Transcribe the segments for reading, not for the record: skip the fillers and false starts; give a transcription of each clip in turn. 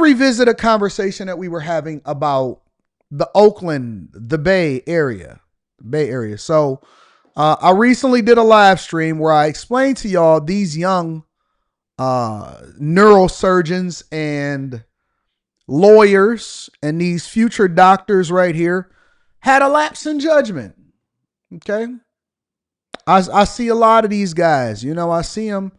revisit a conversation that we were having about the Oakland, the Bay Area. So I recently did a live stream where I explained to y'all these young neurosurgeons and lawyers and these future doctors right here had a lapse in judgment. Okay. I see a lot of these guys, I see them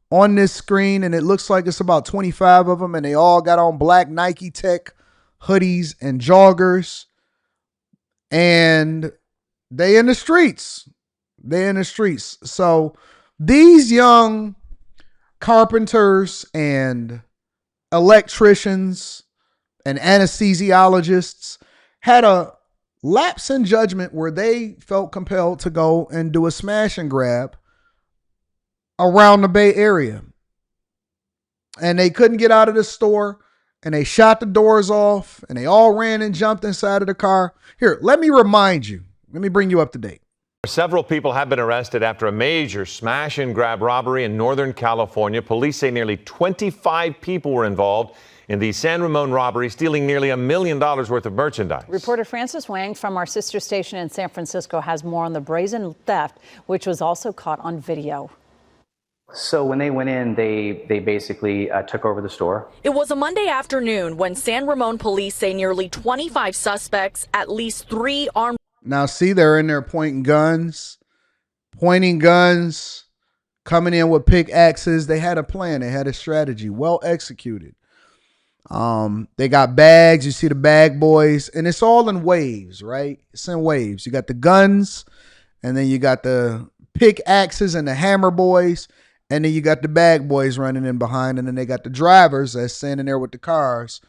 on this screen and it looks like it's about 25 of them and they all got on black Nike Tech hoodies and joggers and they in the streets. So these young carpenters and electricians and anesthesiologists had a lapse in judgment where they felt compelled to go and do a smash and grab around the Bay Area. And they couldn't get out of the store and they shot the doors off and they all ran and jumped inside of the car. Here, let me remind you. Let me bring you up to date. Several people have been arrested after a major smash and grab robbery in Northern California. Police say nearly 25 people were involved in the San Ramon robbery, stealing nearly $1 million worth of merchandise. Reporter Francis Wang from our sister station in San Francisco has more on the brazen theft, which was also caught on video. So when they went in, they basically took over the store. It was a Monday afternoon when San Ramon police say nearly 25 suspects, at least 3 armed. Now, see, they're in there pointing guns, coming in with pickaxes. They had a plan. They had a strategy, well executed. They got bags. You see the bag boys, and it's all in waves, right? It's in waves. You got the guns, and then you got the pickaxes and the hammer boys, and then you got the bag boys running in behind, and then they got the drivers that's standing there with the cars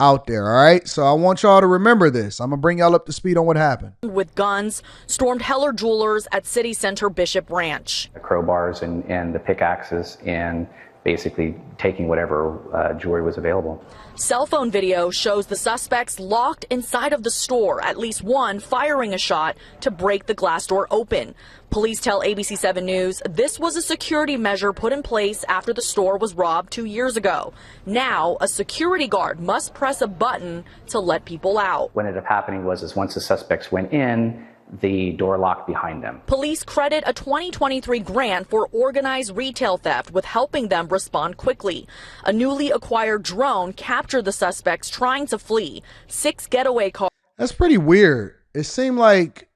out there. All right. So I want y'all to remember this. I'm going to bring y'all up to speed on what happened. With guns, stormed Heller Jewelers at City Center Bishop Ranch. The crowbars and the pickaxes and basically taking whatever jewelry was available. Cell phone video shows the suspects locked inside of the store, at least one firing a shot to break the glass door open. Police tell ABC 7 News this was a security measure put in place after the store was robbed 2 years ago. Now, a security guard must press a button to let people out. What ended up happening was once the suspects went in, the door locked behind them. Police credit a 2023 grant for organized retail theft with helping them respond quickly. A newly acquired drone captured the suspects trying to flee. 6 getaway cars. That's pretty weird. It seemed like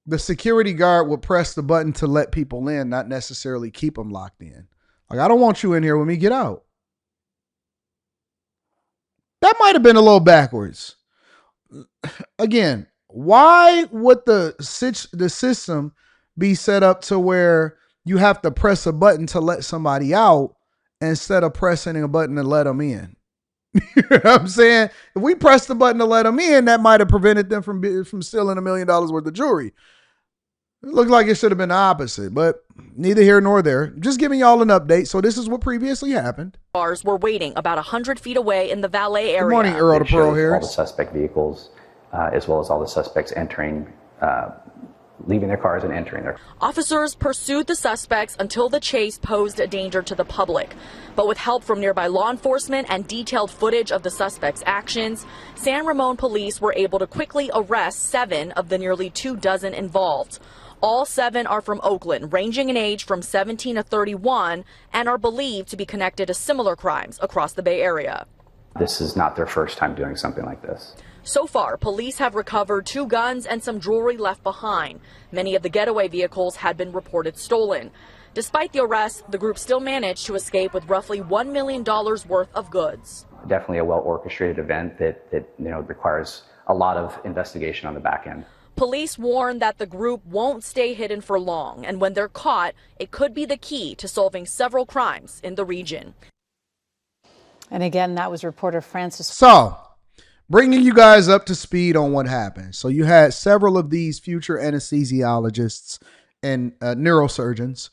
the security guard would press the button to let people in, not necessarily keep them locked in. Like, I don't want you in here with me. Get out. That might have been a little backwards. Again, why would the system be set up to where you have to press a button to let somebody out instead of pressing a button to let them in? You know what I'm saying? If we pressed the button to let them in, that might have prevented them from stealing $1 million worth of jewelry. It looked like it should have been the opposite, but neither here nor there. Just giving y'all an update. So this is what previously happened. Cars were waiting about 100 feet away in the valet area. Good morning, Earl to Pearl here. All the suspect vehicles, as well as all the suspects entering, leaving their cars and entering their. Officers pursued the suspects until the chase posed a danger to the public. But with help from nearby law enforcement and detailed footage of the suspects' actions, San Ramon police were able to quickly arrest 7 of the nearly 24 involved. All 7 are from Oakland, ranging in age from 17 to 31, and are believed to be connected to similar crimes across the Bay Area. This is not their first time doing something like this. So far, police have recovered 2 guns and some jewelry left behind. Many of the getaway vehicles had been reported stolen. Despite the arrest, the group still managed to escape with roughly $1 million worth of goods. Definitely a well-orchestrated event that requires a lot of investigation on the back end. Police warn that the group won't stay hidden for long, and when they're caught, it could be the key to solving several crimes in the region. And again, that was reporter Francis. So, bringing you guys up to speed on what happened. So you had several of these future anesthesiologists and neurosurgeons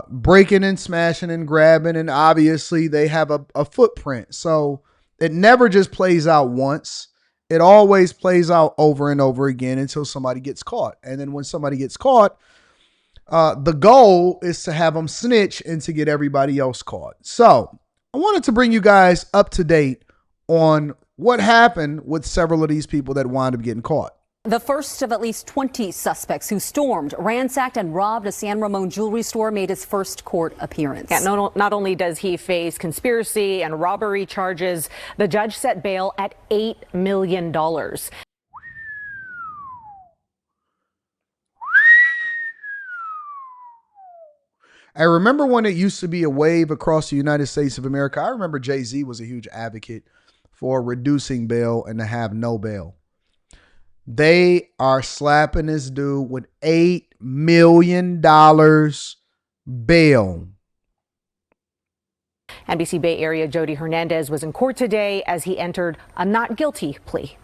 breaking and smashing and grabbing, and obviously they have a footprint. So it never just plays out once. It always plays out over and over again until somebody gets caught. And then when somebody gets caught, the goal is to have them snitch and to get everybody else caught. So I wanted to bring you guys up to date on what happened with several of these people that wound up getting caught. The first of at least 20 suspects who stormed, ransacked, and robbed a San Ramon jewelry store made his first court appearance. Yeah, not only does he face conspiracy and robbery charges, the judge set bail at $8 million. I remember when it used to be a wave across the United States of America. I remember Jay-Z was a huge advocate for reducing bail and to have no bail. They are slapping this dude with $8 million bail. NBC Bay Area Jody Hernandez was in court today as he entered a not guilty plea.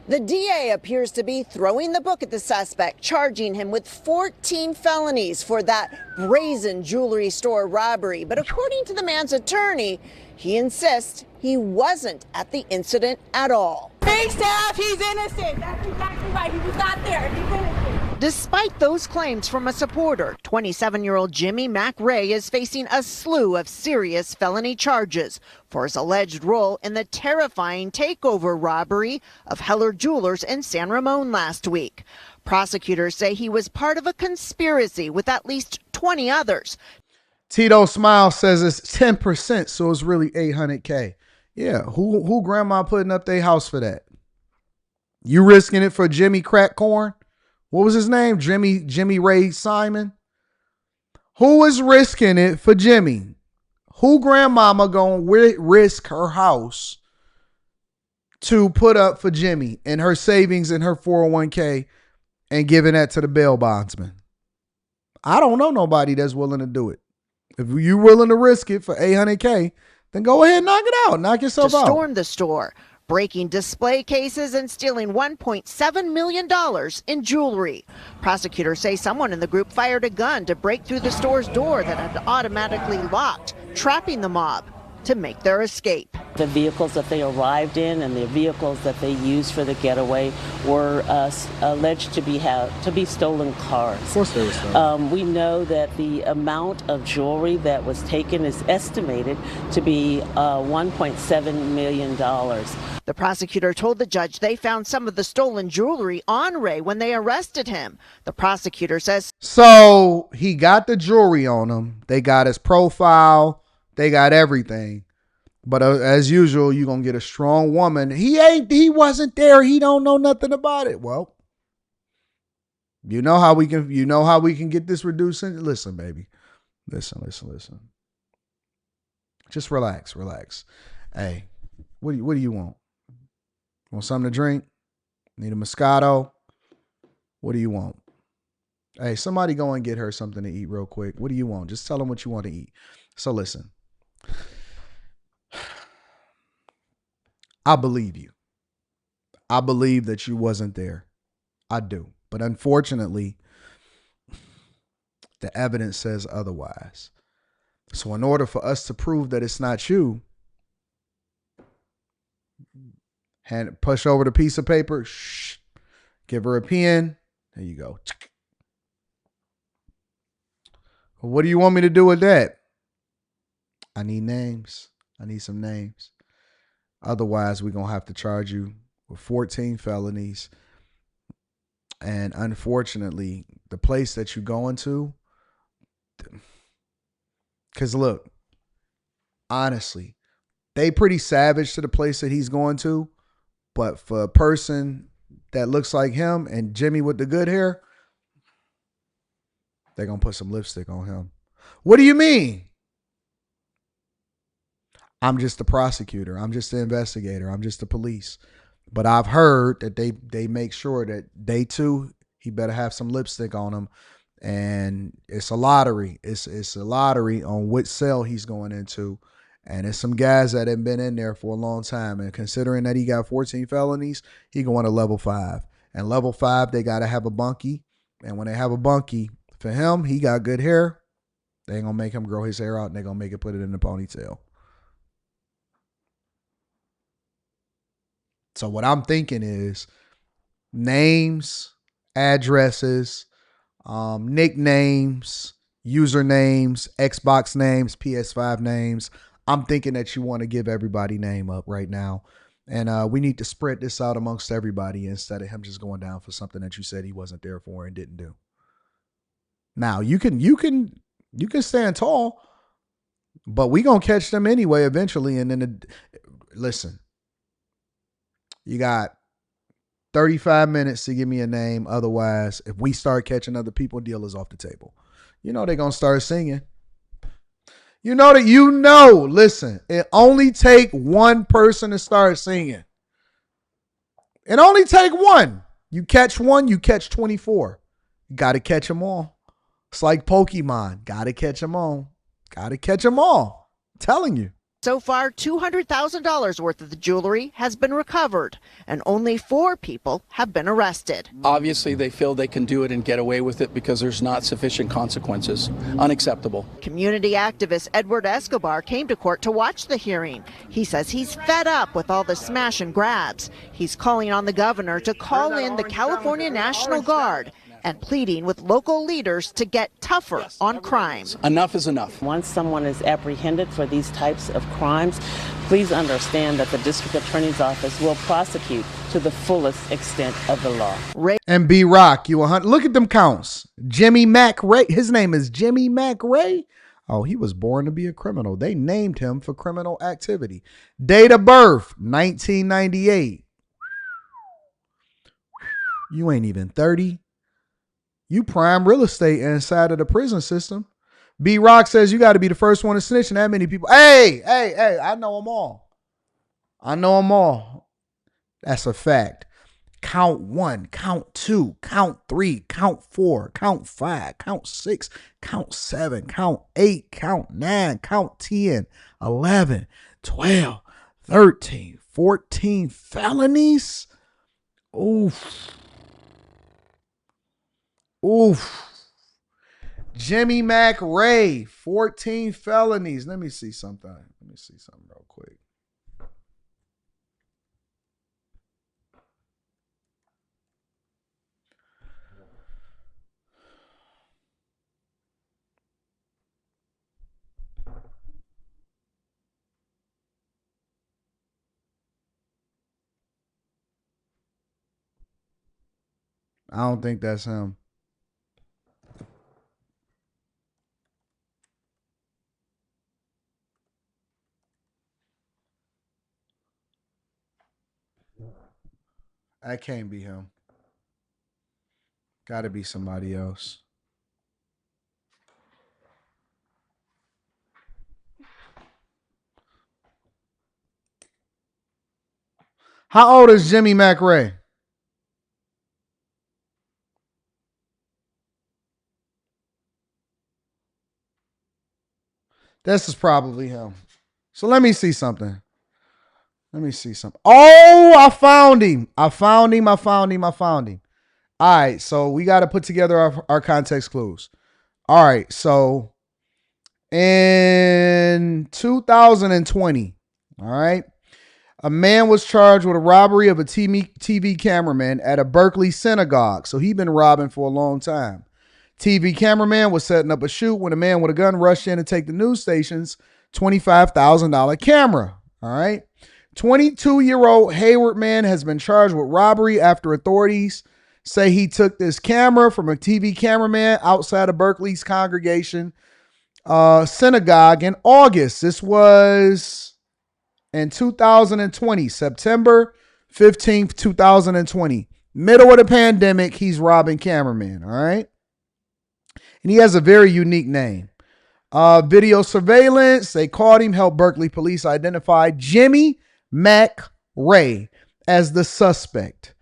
The DA appears to be throwing the book at the suspect, charging him with 14 felonies for that brazen jewelry store robbery. But according to the man's attorney, he insists he wasn't at the incident at all. Big staff, he's innocent. That's exactly right. He was not there. He's innocent. Despite those claims from a supporter, 27-year-old Jimmy McRae is facing a slew of serious felony charges for his alleged role in the terrifying takeover robbery of Heller Jewelers in San Ramon last week. Prosecutors say he was part of a conspiracy with at least 20 others. Tito Smile says it's 10%, so it's really $800K. Yeah, who grandma putting up their house for that? You risking it for Jimmy Crack Corn? What was his name? Jimmy Ray Simon? Who is risking it for Jimmy? Who grandmama gonna risk her house to put up for Jimmy and her savings in her 401k and giving that to the bail bondsman? I don't know nobody that's willing to do it. If you're willing to risk it for $800K, then go ahead and knock it out. Knock yourself out. To storm the store, breaking display cases and stealing $1.7 million in jewelry. Prosecutors say someone in the group fired a gun to break through the store's door that had automatically locked, trapping the mob to make their escape. The vehicles that they arrived in and the vehicles that they used for the getaway were alleged to be stolen cars. Of course they were stolen. We know that the amount of jewelry that was taken is estimated to be $1.7 million. The prosecutor told the judge they found some of the stolen jewelry on Ray when they arrested him. The prosecutor says, so he got the jewelry on him. They got his profile. They got everything. But as usual, you're going to get a strong woman. He wasn't there. He don't know nothing about it. Well, you know how we can get this reduced. Listen, baby. Listen. Just relax. Hey, what do you want? Want something to drink? Need a Moscato? What do you want? Hey, somebody go and get her something to eat real quick. What do you want? Just tell them what you want to eat. So listen. I believe you. I believe that you wasn't there. I do. But unfortunately, the evidence says otherwise. So in order for us to prove that it's not you, push over the piece of paper. Shh. Give her a pen. There you go. What do you want me to do with that? I need names. I need some names. Otherwise, we're going to have to charge you with 14 felonies. And unfortunately, the place that you're going to, because look, honestly, they pretty savage to the place that he's going to. But for a person that looks like him and Jimmy with the good hair, they're going to put some lipstick on him. What do you mean? I'm just the prosecutor. I'm just the investigator. I'm just the police. But I've heard that they make sure that day two, he better have some lipstick on him. And it's a lottery. It's a lottery on which cell he's going into. And it's some guys that have been in there for a long time. And considering that he got 14 felonies, he going to level 5. And level 5, they got to have a bunkie. And when they have a bunkie, for him, he got good hair. They ain't going to make him grow his hair out, and they're going to make it put it in the ponytail. So what I'm thinking is names, addresses, nicknames, usernames, Xbox names, PS5 names, I'm thinking that you want to give everybody name up right now. And we need to spread this out amongst everybody instead of him just going down for something that you said he wasn't there for and didn't do. Now you can stand tall, but we gonna catch them anyway eventually. And then listen, you got 35 minutes to give me a name. Otherwise, if we start catching other people, deal is off the table. You know they're gonna start singing. Listen, it only take one person to start singing. It only take one. You catch one, you catch 24. You got to catch them all. It's like Pokemon. Got to catch them all. Got to catch them all. I'm telling you. So far, $200,000 worth of the jewelry has been recovered, and only 4 people have been arrested. Obviously, they feel they can do it and get away with it because there's not sufficient consequences. Unacceptable. Community activist Edward Escobar came to court to watch the hearing. He says he's fed up with all the smash and grabs. He's calling on the governor to call in the California National Guard and pleading with local leaders to get tougher on crimes. Enough is enough. Once someone is apprehended for these types of crimes, please understand that the district attorney's office will prosecute to the fullest extent of the law. And B-Rock, look at them counts. Jimmy Mac Ray. His name is Jimmy Mac Ray. Oh, he was born to be a criminal. They named him for criminal activity. Date of birth, 1998. You ain't even 30. You prime real estate inside of the prison system. B-Rock says you got to be the first one to snitch and that many people. Hey, I know them all. That's a fact. Count 1, count 2, count 3, count 4, count 5, count 6, count 7, count 8, count 9, count 10, 11, 12, 13, 14 felonies. Oof. Jimmy Mac Ray, 14 felonies. Let me see something real quick. I don't think that's him. That can't be him. Got to be somebody else. How old is Jimmy Mac Ray? This is probably him. So let me see something. Oh, I found him. All right, so we got to put together our context clues. All right, so in 2020, all right, a man was charged with a robbery of a TV cameraman at a Berkeley synagogue. So he'd been robbing for a long time. TV cameraman was setting up a shoot when a man with a gun rushed in to take the news station's $25,000 camera. All right. 22-year-old Hayward man has been charged with robbery after authorities say he took this camera from a TV cameraman outside of Berkeley's congregation synagogue in August. This was in 2020, September 15th, 2020. Middle of the pandemic, he's robbing cameramen, all right? And he has a very unique name. Video surveillance, they caught him, helped Berkeley police identify Jimmy Mac Ray as the suspect.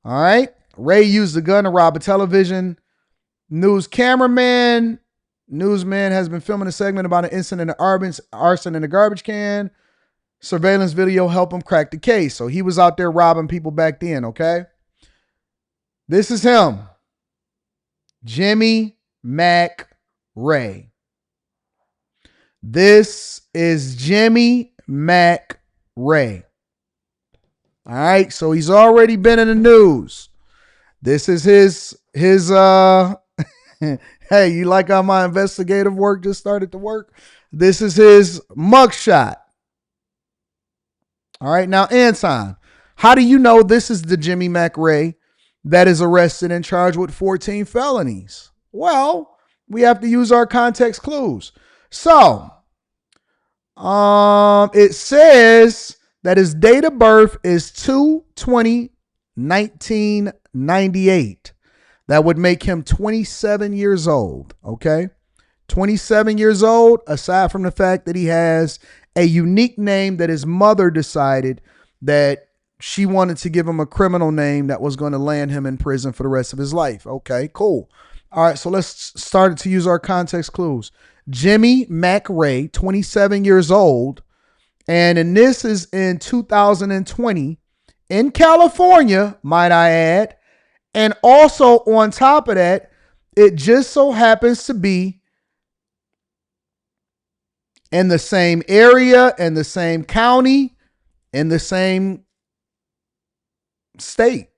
All right. Ray used the gun to rob a television news cameraman. Newsman has been filming a segment about an incident of arson in a garbage can. Surveillance video helped him crack the case. So he was out there robbing people back then. Okay. This is him. Jimmy Mac Ray. This is Jimmy Mac Ray. All right, so he's already been in the news. This is his hey, you like how my investigative work just started to work? This is his mugshot. All right. Now, Anton, how do you know this is the Jimmy McRae that is arrested and charged with 14 felonies? Well, we have to use our context clues. So, it says that his date of birth is 2/20/1998. That would make him 27 years old. Okay. 27 years old, aside from the fact that he has a unique name that his mother decided that she wanted to give him a criminal name that was going to land him in prison for the rest of his life. Okay, cool. All right, so let's start to use our context clues. Jimmy McRae, 27 years old, and this is in 2020 in California, might I add. And also on top of that, it just so happens to be in the same area, in the same county, in the same state.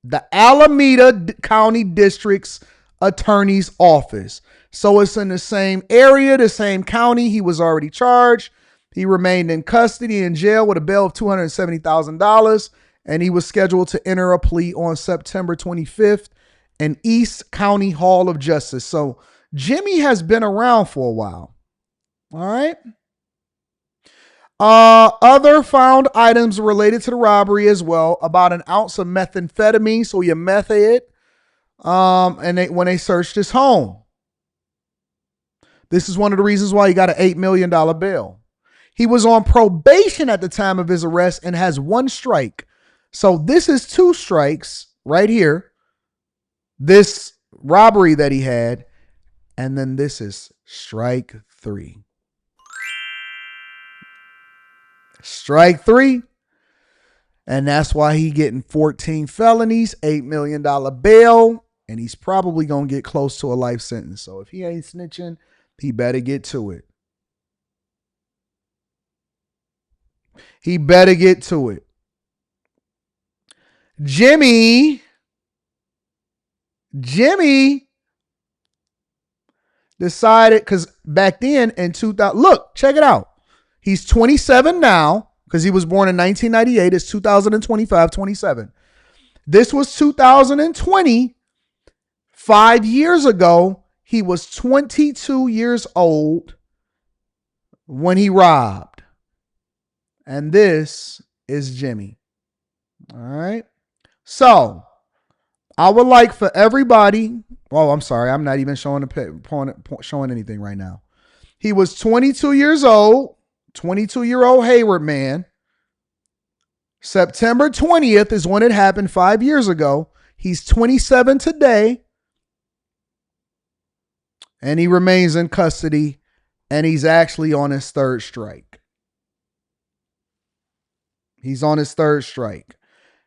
The Alameda County District's Attorney's Office. So it's in the same area, the same county. He was already charged. He remained in custody in jail with a bail of $270,000, and he was scheduled to enter a plea on September 25th in East County Hall of Justice. So Jimmy has been around for a while. All right. Other found items related to the robbery as well. About an ounce of methamphetamine, so he meth it. When they searched his home. This is one of the reasons why he got an $8 million bail. He was on probation at the time of his arrest and has one strike. So this is two strikes right here. This robbery that he had. And then this is strike 3. Strike 3. And that's why he getting 14 felonies, $8 million bail, and he's probably going to get close to a life sentence. So if he ain't snitching, he better get to it. He better get to it. Jimmy decided, because back then in 2000, look, check it out. He's 27 now because he was born in 1998. It's 2025, 27. This was 2020. 5 years ago, he was 22 years old when he robbed. And this is Jimmy. All right. So I would like for everybody. Oh, I'm sorry. I'm not even showing anything right now. He was 22 years old. 22-year-old Hayward man. September 20th is when it happened 5 years ago. He's 27 today. And he remains in custody. And he's actually on his third strike. He's on his third strike.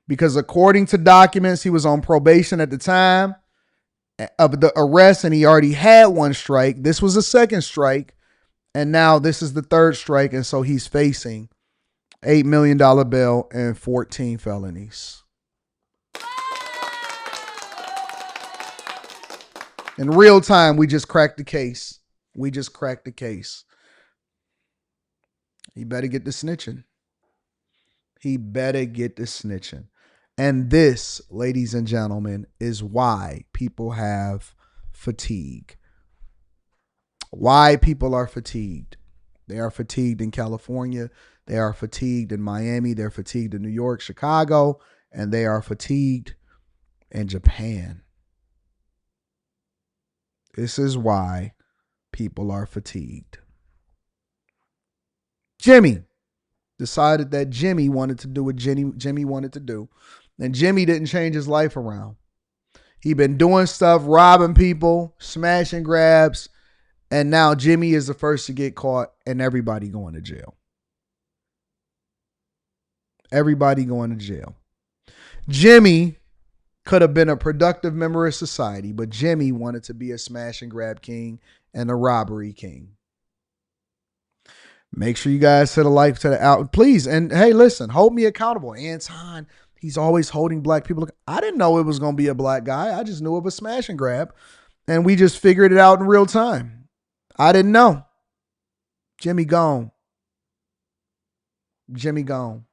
Because according to documents, he was on probation at the time of the arrest. And he already had one strike. This was a second strike. And now this is the third strike. And so he's facing $8 million bail and 14 felonies. In real time, we just cracked the case. We just cracked the case. He better get the snitching. He better get the snitching. And this, ladies and gentlemen, is why people have fatigue. Why people are fatigued. They are fatigued in California. They are fatigued in Miami. They're fatigued in New York, Chicago, and they are fatigued in Japan. This is why people are fatigued. Jimmy decided that Jimmy wanted to do what Jimmy wanted to do. And Jimmy didn't change his life around. He been doing stuff, robbing people, smashing grabs. And now Jimmy is the first to get caught and everybody going to jail. Everybody going to jail. Jimmy could have been a productive member of society, but Jimmy wanted to be a smash and grab king and a robbery king. Make sure you guys hit a like to the out, please. And hey, listen, hold me accountable. Anton, he's always holding black people. I didn't know it was going to be a black guy. I just knew it was smash and grab. And we just figured it out in real time. I didn't know. Jimmy gone. Jimmy gone.